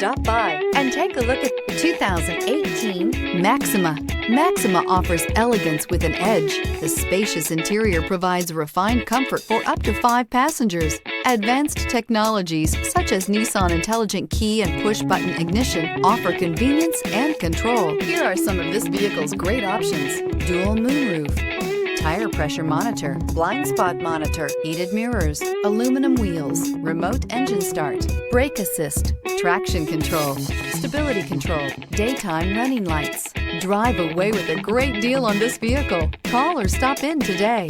Stop by and take a look at the 2018 Maxima. Maxima offers elegance with an edge. The spacious interior provides refined comfort for up to 5 passengers. Advanced technologies such as Nissan Intelligent Key and push-button ignition offer convenience and control. Here are some of this vehicle's great options: dual moonroof, tire pressure monitor, blind spot monitor, heated mirrors, aluminum wheels, remote engine start, brake assist, traction control, stability control, daytime running lights. Drive away with a great deal on this vehicle. Call or stop in today.